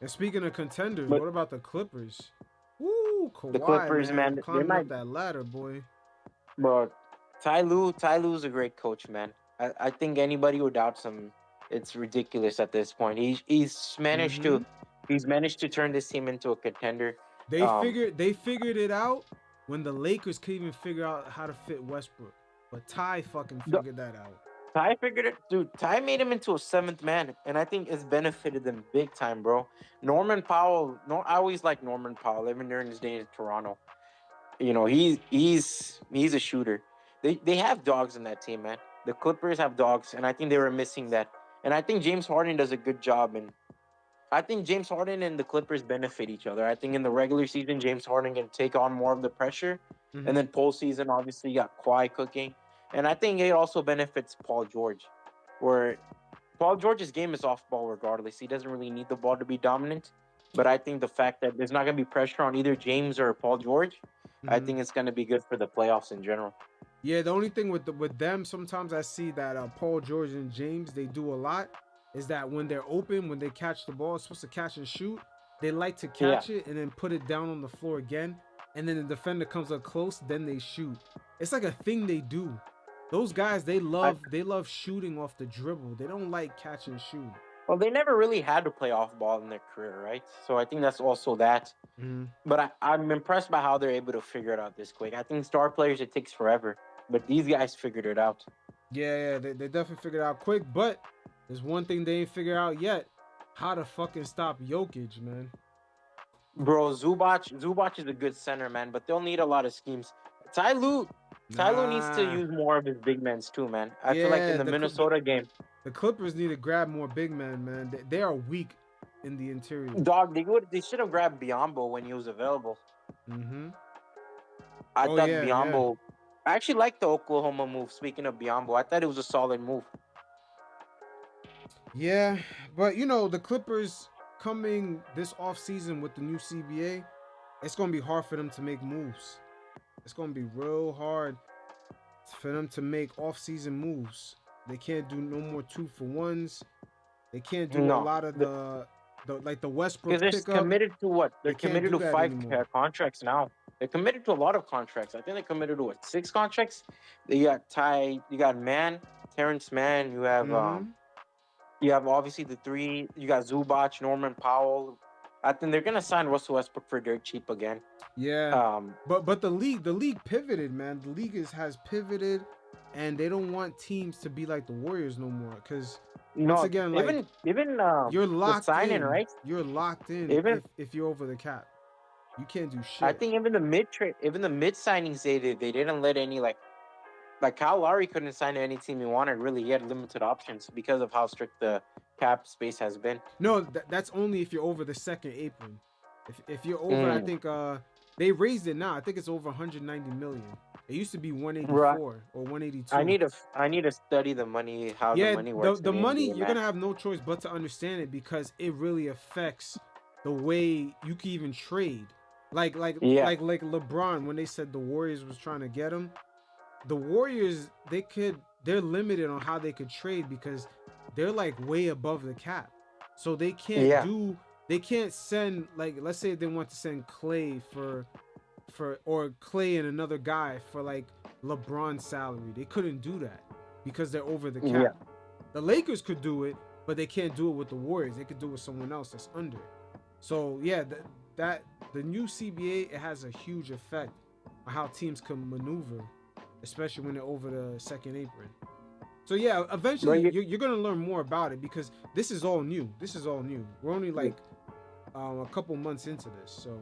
And speaking of contenders, But what about the Clippers? Woo, the Kawhi, Clippers, man, man, they climbing might. up that ladder, boy. But Ty Lue's a great coach, man. I think anybody who doubts him, it's ridiculous at this point. Mm-hmm. He's managed to turn this team into a contender. They Um, figured they figured it out when the Lakers couldn't even figure out how to fit Westbrook, but Ty fucking the, figured that out. Ty figured it, dude. Ty made him into a seventh man, and I think it's benefited them big time, bro. Norman Powell, no, I always like Norman Powell, even during his days in Toronto. You know, he's a shooter. They have dogs in that team, man. The Clippers have dogs, and I think they were missing that. And I think James Harden does a good job. And I think James Harden and the Clippers benefit each other. I think in the regular season, James Harden can take on more of the pressure, and Mm-hmm. then postseason, obviously, you got Kawhi cooking. And I think it also benefits Paul George, where Paul George's game is off ball regardless. He doesn't really need the ball to be dominant. But I think the fact that there's not going to be pressure on either James or Paul George, I Mm-hmm. think it's going to be good for the playoffs in general. Yeah, the only thing with them, sometimes I see that Paul George and James they do a lot is that when they're open, when they catch the ball, it's supposed to catch and shoot. They like to Yeah. catch it and then put it down on the floor again, and then the defender comes up close, then they shoot. It's like a thing they do. Those guys I, they love shooting off the dribble. They don't like catch and shoot. well, they never really had to play off ball in their career, right? So I think that's also that. Mm-hmm. But I'm impressed by how they're able to figure it out this quick. I think star players, it takes forever. But these guys figured it out. Yeah, they definitely figured it out quick, but there's one thing they ain't figured out yet: how to fucking stop Jokic, man. Bro, Zubac is a good center, man, but they'll need a lot of schemes. Ty Lue, Ty Lue needs to Nah. use more of his big men too, man. I feel like in Yeah, the Minnesota game, the Clippers need to grab more big men, man. They are weak in the interior. dog, they should have grabbed Biombo when he was available. Mm-hmm. I Oh thought yeah, yeah, Biombo. I actually like the Oklahoma move. Speaking of Biombo, I thought it was a solid move. yeah. But you know, the Clippers coming this off season with the new CBA, it's gonna be hard for them to make moves. It's gonna be real hard for them to make off season moves. They can't do no more 2-for-1s. They can't do a No, lot of the like the because Westbrook they're pickup. committed to what? They're They can't committed do to that five anymore. contracts now. They're committed to a lot of contracts. I think they're committed to what, six contracts? You got you got Terrence Mann. Mm-hmm. You have obviously the three. You got Zubac, Norman Powell. I think they're gonna sign Russell Westbrook for dirt cheap again. Yeah, Um, but the league pivoted, man. The league has pivoted, and they don't want teams to be like the Warriors no more. Cause once no, again, like even you're the locked signing, in. right? You're locked in Even if you're over the cap. You can't do I shit. think even the mid trade, even the mid signings, they didn't let any like Kyle Lowry couldn't sign to any team he wanted. Really, he had limited options because of how strict the cap space has been. No, that's only if you're over the second apron. If you're over, I Mm, think they raised it now. I think it's over 190 million. It used to be right. 184 or 182. I need to study the money, how the Yeah, money the works in the the money NBA, you're man. gonna have no choice but to understand it because it really affects the way you can even trade. Like like Yeah, like LeBron when they said the Warriors was trying to get him, the Warriors they're limited on how they could trade because they're like way above the cap. So yeah, they can't send like let's say they want to send Clay for or Clay and another guy for like LeBron's salary. They couldn't do that because they're over the yeah. cap. The Lakers could do it, but they can't do it with the Warriors. They could do it with someone else that's under. So yeah, that the new CBA it has a huge effect on how teams can maneuver, especially when they're over the second apron. So yeah, But eventually you're gonna learn more about it because this is all new. This is all new. We're only you, like a couple months into this, so